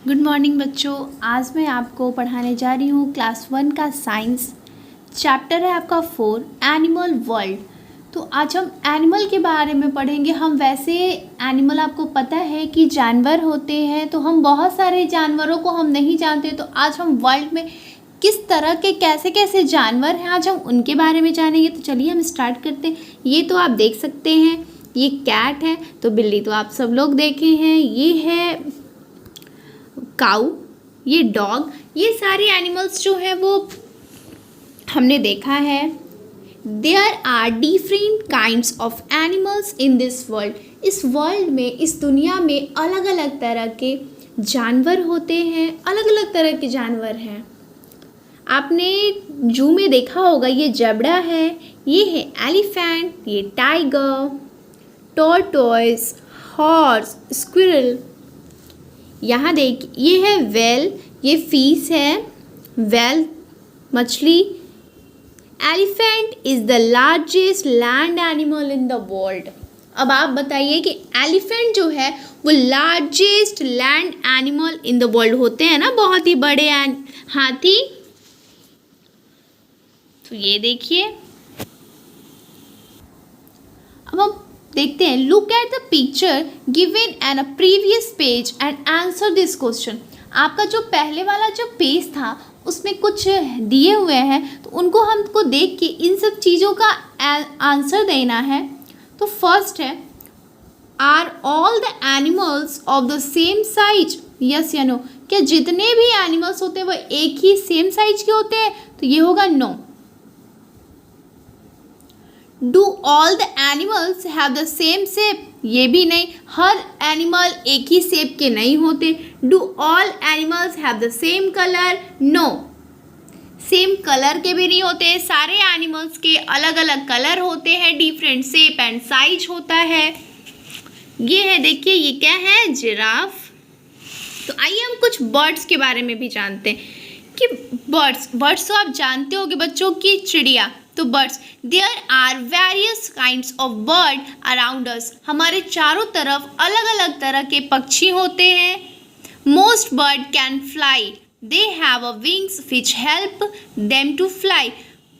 Good morning बच्चों। आज मैं आपको पढ़ाने जा रही हूँ क्लास 1 का साइंस। चैप्टर है आपका 4 एनिमल वर्ल्ड। तो आज हम एनिमल के बारे में पढ़ेंगे। हम वैसे एनिमल आपको पता है कि जानवर होते हैं, तो हम बहुत सारे जानवरों को हम नहीं जानते। तो आज हम वर्ल्ड में किस तरह के कैसे कैसे जानवर हैं, आज हम उनके बारे में जानेंगे। तो चलिए हम स्टार्ट करते हैं। ये तो आप देख सकते हैं, ये कैट है। तो बिल्ली तो आप सब लोग देखे हैं। ये है काऊ, ये डॉग। ये सारे एनिमल्स जो हैं वो हमने देखा है। There are different kinds of animals in this world. इस वर्ल्ड में, इस दुनिया में अलग अलग तरह के जानवर होते हैं, अलग अलग तरह के जानवर हैं। आपने जू में देखा होगा, ये जेब्रा है, ये है एलिफेंट, ये टाइगर, टॉर्टोइस, हॉर्स, स्क्विरल। यहाँ देख, ये है व्हेल, ये फिश है, व्हेल मछली। Elephant is the largest land animal in the world. अब आप बताइए कि एलिफेंट जो है वो largest land animal in the world होते हैं ना, बहुत ही बड़े हाथी। तो ये देखिए, अब हम देखते हैं। Look at the picture given an a previous page and answer this question. आपका जो पहले वाला जो पेज था उसमें कुछ दिए हुए हैं, तो उनको हमको देख के इन सब चीज़ों का आंसर देना है। तो फर्स्ट है, are all the animals of the same size? Yes या नो। क्या जितने भी एनिमल्स होते हैं वो एक ही सेम साइज के होते हैं? तो ये होगा no. Do all the animals have the same shape? ये भी नहीं, हर एनिमल एक ही शेप के नहीं होते। Do all animals have the same colour? No, same colour के भी नहीं होते। सारे एनिमल्स के अलग अलग कलर होते हैं, डिफरेंट शेप एंड साइज होता है। ये है, देखिए, ये क्या है? जिराफ। तो आइए हम कुछ बर्ड्स के बारे में भी जानते हैं कि बर्ड्स तो आप जानते होंगे बच्चों की चिड़िया। तो birds, there are various kinds of bird around us. हमारे चारों तरफ अलग अलग तरह के पक्षी होते हैं। Most bird can fly, they have a wings which help them to fly.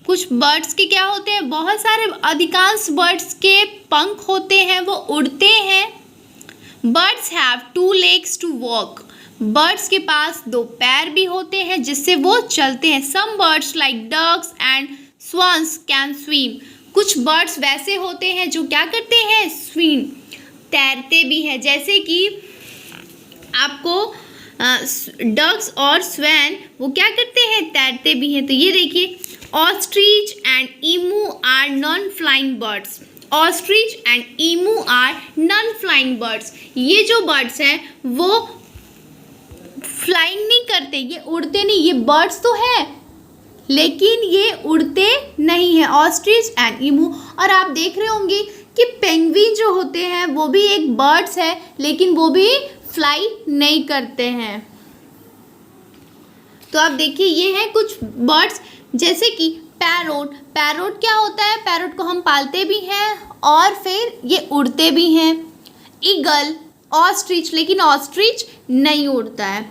कुछ बर्ड्स के क्या होते हैं? बहुत सारे, अधिकांश बर्ड्स के पंख होते हैं, वो उड़ते हैं। Birds have 2 legs to walk. Birds के पास 2 पैर भी होते हैं जिससे वो चलते हैं। Some birds like ducks and swans can swim. कुछ बर्ड्स वैसे होते हैं जो क्या करते हैं? स्विम, तैरते भी हैं। जैसे कि आपको डक्स और स्वैन, वो क्या करते हैं? तैरते भी हैं। तो ये देखिए, ostrich and emu are non flying birds. Ostrich and emu are non flying birds. ये जो बर्ड्स हैं वो फ्लाइंग नहीं करते, ये उड़ते नहीं। ये बर्ड्स तो है लेकिन ये उड़ते नहीं हैं, ऑस्ट्रिच एंड ईमू। और आप देख रहे होंगे कि पेंगुइन जो होते हैं वो भी एक बर्ड्स है, लेकिन वो भी फ्लाई नहीं करते हैं। तो आप देखिए, ये हैं कुछ बर्ड्स, जैसे कि पैरोट। पैरोट क्या होता है? पैरोट को हम पालते भी हैं और फिर ये उड़ते भी हैं। ईगल, ऑस्ट्रिच, लेकिन ऑस्ट्रिच नहीं उड़ता है।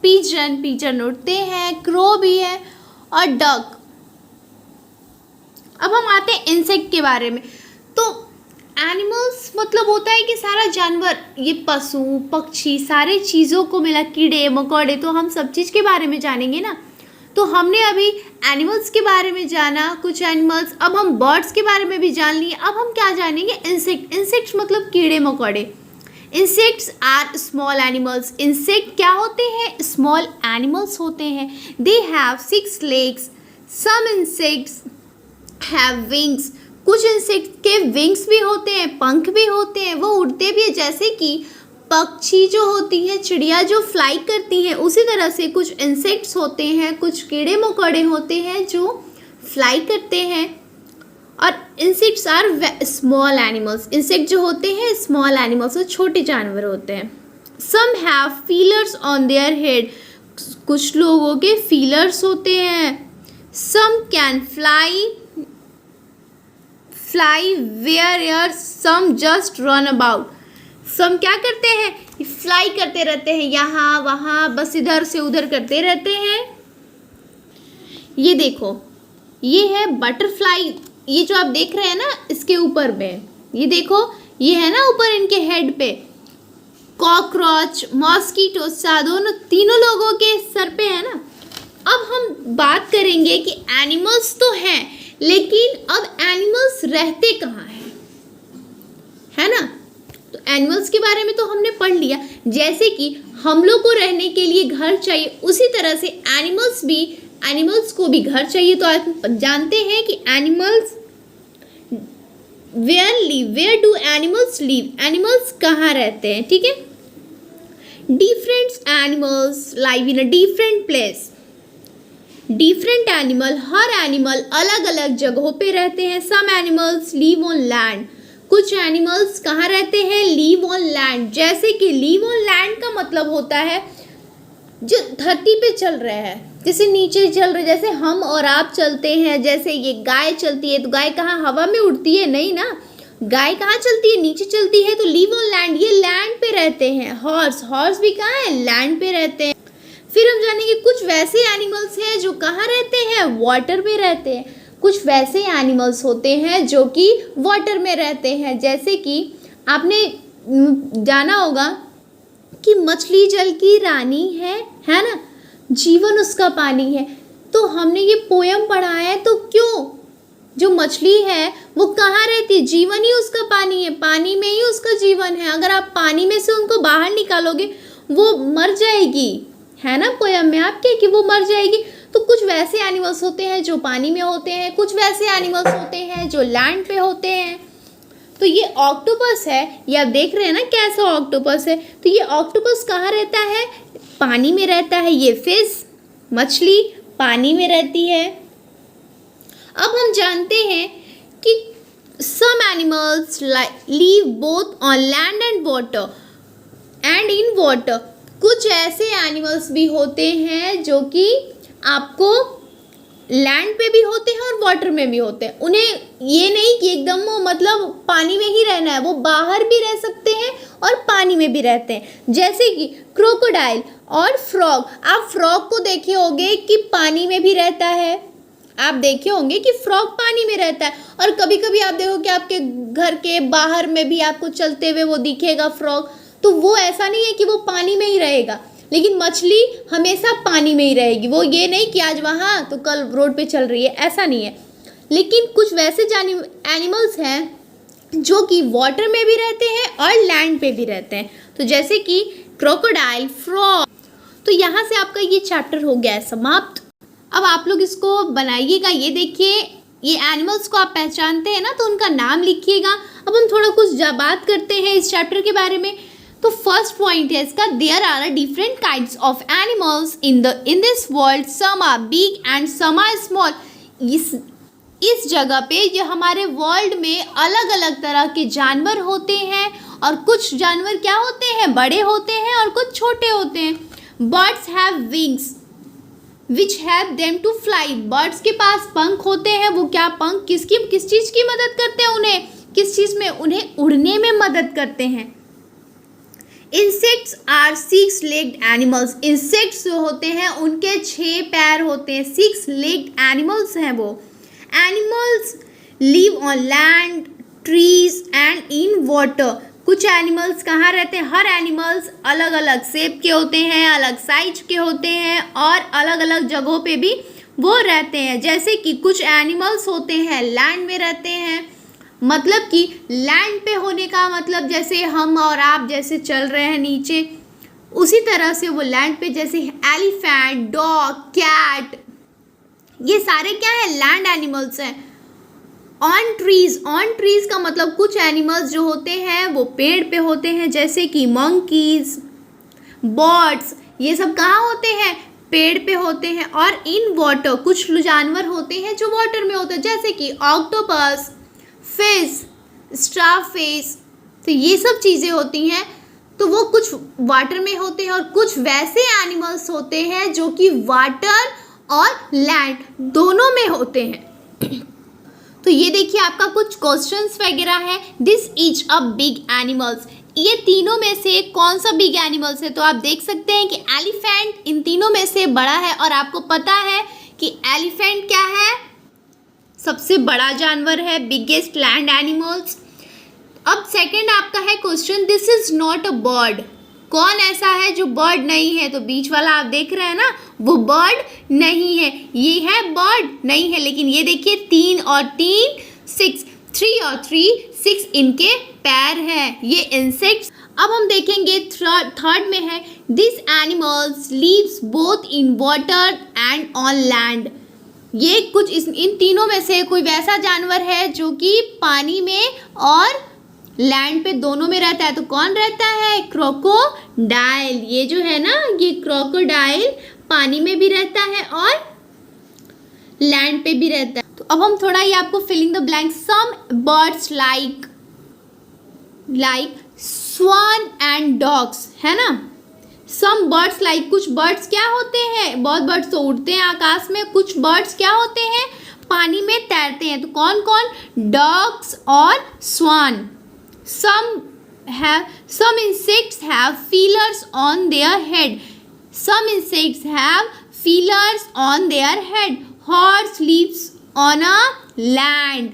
पिजन उड़ते हैं, क्रो भी है, और डक। अब हम आते हैं इंसेक्ट के बारे में। तो एनिमल्स मतलब होता है कि सारा जानवर, ये पशु पक्षी सारे चीज़ों को मिला, कीड़े मकोड़े, तो हम सब चीज़ के बारे में जानेंगे ना। तो हमने अभी एनिमल्स के बारे में जाना, कुछ एनिमल्स। अब हम बर्ड्स के बारे में भी जान लिए। अब हम क्या जानेंगे? इंसेक्ट। इंसेक्ट्स मतलब कीड़े मकोड़े। Insects are small animals. Insect क्या होते हैं? स्मॉल एनिमल्स होते हैं। They have 6 legs। Some insects have wings. कुछ इंसेक्ट के विंग्स भी होते हैं, पंख भी होते हैं, वो उड़ते भी हैं। जैसे कि पक्षी जो होती है, चिड़िया जो फ्लाई करती हैं, उसी तरह से कुछ इंसेक्ट्स होते हैं, कुछ कीड़े मकोड़े होते हैं जो फ्लाई करते हैं। और insects are small animals. Insect जो होते हैं स्मॉल एनिमल्स, और छोटे जानवर होते हैं। Some have feelers on their head. कुछ लोगों के फीलर्स होते हैं। Some can fly where air, some just run about. Some क्या करते हैं, फ्लाई करते रहते हैं, यहाँ वहाँ बस इधर से उधर करते रहते हैं। ये देखो, ये है बटरफ्लाई, ये जो आप देख रहे हैं ना इसके ऊपर में, ये देखो ये है ना ऊपर इनके हेड पे, कॉकरोच, मॉस्किटो, दोनों तीनों लोगों के सर पे है ना। अब हम बात करेंगे कि एनिमल्स तो हैं, लेकिन अब एनिमल्स रहते कहाँ हैं, है ना। तो एनिमल्स के बारे में तो हमने पढ़ लिया, जैसे कि हम लोग को रहने के लिए घर चाहिए, उसी तरह से एनिमल्स को भी घर चाहिए। तो आप जानते हैं कि animals where do animals live, animals कहाँ रहते हैं, ठीक है। Different animals live in a different place, different animal, हर एनिमल अलग अलग जगहों पे रहते हैं। Some animals live on land, कुछ एनिमल्स कहाँ रहते हैं, लिव ऑन लैंड। जैसे कि लिव ऑन लैंड का मतलब होता है जो धरती पे चल रहे हैं, जैसे नीचे चल रहे, जैसे हम और आप चलते हैं, जैसे ये गाय चलती है, तो गाय कहाँ हवा में उड़ती है, नहीं ना, गाय कहाँ चलती है, नीचे चलती है। तो लिव ऑन लैंड, ये लैंड पे रहते हैं। हॉर्स भी कहाँ है, लैंड पे रहते हैं। फिर हम जानेंगे कुछ वैसे एनिमल्स हैं जो कहाँ रहते हैं, वाटर में रहते हैं। कुछ वैसे एनिमल्स होते हैं जो कि वाटर में रहते हैं, जैसे कि आपने जाना होगा कि मछली जल की रानी है ना, जीवन उसका पानी है। तो हमने ये पोयम पढ़ा है, तो क्यों जो मछली है वो कहाँ रहती है, जीवन ही उसका पानी है, पानी में ही उसका जीवन है। अगर आप पानी में से उनको बाहर निकालोगे वो मर जाएगी, है ना, पोयम में आपके कि वो मर जाएगी। तो कुछ वैसे एनिमल्स होते हैं जो पानी में होते हैं, कुछ वैसे एनिमल्स होते हैं जो लैंड पे होते हैं। तो ये ऑक्टोपस है, ये आप देख रहे हैं ना कैसा ऑक्टोपस है। तो ये ऑक्टोपस कहाँ रहता है, पानी में रहता है। ये फिश, मछली पानी में रहती है। अब हम जानते हैं कि some animals live both on land and water and in water. कुछ ऐसे एनिमल्स भी होते हैं जो कि आपको लैंड पे भी होते हैं और वाटर में भी होते हैं। उन्हें ये नहीं कि एकदम वो मतलब पानी में ही रहना है, वो बाहर भी रह सकते हैं और पानी में भी रहते हैं। जैसे कि क्रोकोडाइल और फ्रॉग। आप फ्रॉग को देखे होंगे कि पानी में भी रहता है, आप देखे होंगे कि फ्रॉग पानी में रहता है। और कभी कभी आप देखो कि आपके घर के बाहर में भी आपको चलते हुए वो दिखेगा फ्रॉग। तो वो ऐसा नहीं है कि वो पानी में ही रहेगा, लेकिन मछली हमेशा पानी में ही रहेगी। वो ये नहीं कि आज वहाँ तो कल रोड पे चल रही है, ऐसा नहीं है। लेकिन कुछ वैसे एनिमल्स हैं जो कि वाटर में भी रहते हैं और लैंड पे भी रहते हैं। तो जैसे कि क्रोकोडाइल, फ्रॉग। तो यहाँ से आपका ये चैप्टर हो गया है समाप्त। अब आप लोग इसको बनाइएगा। ये देखिए, ये एनिमल्स को आप पहचानते हैं ना, तो उनका नाम लिखिएगा। अब हम थोड़ा कुछ बात करते हैं इस चैप्टर के बारे में। तो फर्स्ट पॉइंट है इसका, there are different kinds of animals in this world, some are big and some are small. इस जगह पे जो हमारे वर्ल्ड में अलग अलग तरह के जानवर होते हैं, और कुछ जानवर क्या होते हैं, बड़े होते हैं और कुछ छोटे होते हैं। Birds have wings which have them to fly. Birds के पास पंख होते हैं। वो क्या पंख किस चीज़ की मदद करते हैं, उन्हें किस चीज़ में, उन्हें उड़ने में मदद करते हैं। Insects are 6 legged animals. Insects जो होते हैं उनके 6 पैर होते हैं, 6 लेग्ड एनिमल्स हैं वो। Animals live on land, trees and in water. कुछ एनिमल्स कहाँ रहते हैं, हर एनिमल्स अलग अलग शेप के होते हैं, अलग साइज के होते हैं और अलग अलग जगहों पे भी वो रहते हैं। जैसे कि कुछ एनिमल्स होते हैं लैंड में रहते हैं, मतलब कि लैंड पे होने का मतलब जैसे हम और आप जैसे चल रहे हैं नीचे, उसी तरह से वो लैंड पे, जैसे एलिफेंट, डॉग, कैट, ये सारे क्या है, लैंड एनिमल्स हैं। ऑन ट्रीज का मतलब कुछ एनिमल्स जो होते हैं वो पेड़ पे होते हैं, जैसे कि मंकीज, बर्ड्स, ये सब कहाँ होते हैं, पेड़ पे होते हैं। और इन वाटर कुछ जानवर होते हैं जो वाटर में होते हैं, जैसे कि ऑक्टोपस, फिश, स्टारफिश। तो ये सब चीज़ें होती हैं, तो वो कुछ वाटर में होते हैं और कुछ वैसे एनिमल्स होते हैं जो कि वाटर और लैंड दोनों में होते हैं। तो ये देखिए आपका कुछ क्वेश्चंस वगैरह है। This is a big animals. ये तीनों में से कौन सा बिग एनिमल्स है? तो आप देख सकते हैं कि एलिफेंट इन तीनों में से बड़ा है और आपको पता है कि एलिफेंट क्या है? सबसे बड़ा जानवर है, बिगेस्ट लैंड एनिमल्स। अब सेकंड आपका है question, this is not a bird. कौन ऐसा है जो बर्ड नहीं है? तो बीच वाला आप देख रहे हैं ना, वो बर्ड नहीं है। ये है बर्ड नहीं है, लेकिन ये देखिए 3 और 3 6, 3 और 3 6 इनके पैर हैं, ये इंसेक्ट्स। अब हम देखेंगे थर्ड में है, this animals leaves both in water and on land. ये कुछ इन तीनों में से कोई वैसा जानवर है जो कि पानी में और लैंड पे दोनों में रहता है। तो कौन रहता है? क्रोकोडाइल। ये जो है ना, ये क्रोकोडाइल पानी में भी रहता है और लैंड पे भी रहता है। तो अब हम थोड़ा ये आपको filling the blank, some birds like swan and dogs, है ना। सम बर्ड्स लाइक, कुछ बर्ड्स क्या होते हैं? बहुत बर्ड्स तो उड़ते हैं आकाश में, कुछ बर्ड्स क्या होते हैं? पानी में तैरते हैं। तो कौन कौन? डॉग्स और स्वान। Some insects have feelers on their head. Some insects have feelers on their head. Horse lives on a land.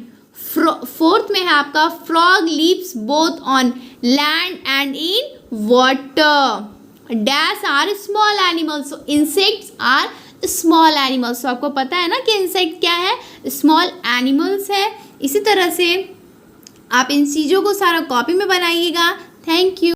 Fourth में है आपका, frog lives both on land and in water. Dash are small animals. So insects are small animals. So आपको पता है ना कि insect क्या है? Small animals है। इसी तरह से आप इन चीज़ों को सारा कॉपी में बनाइएगा। Thank you.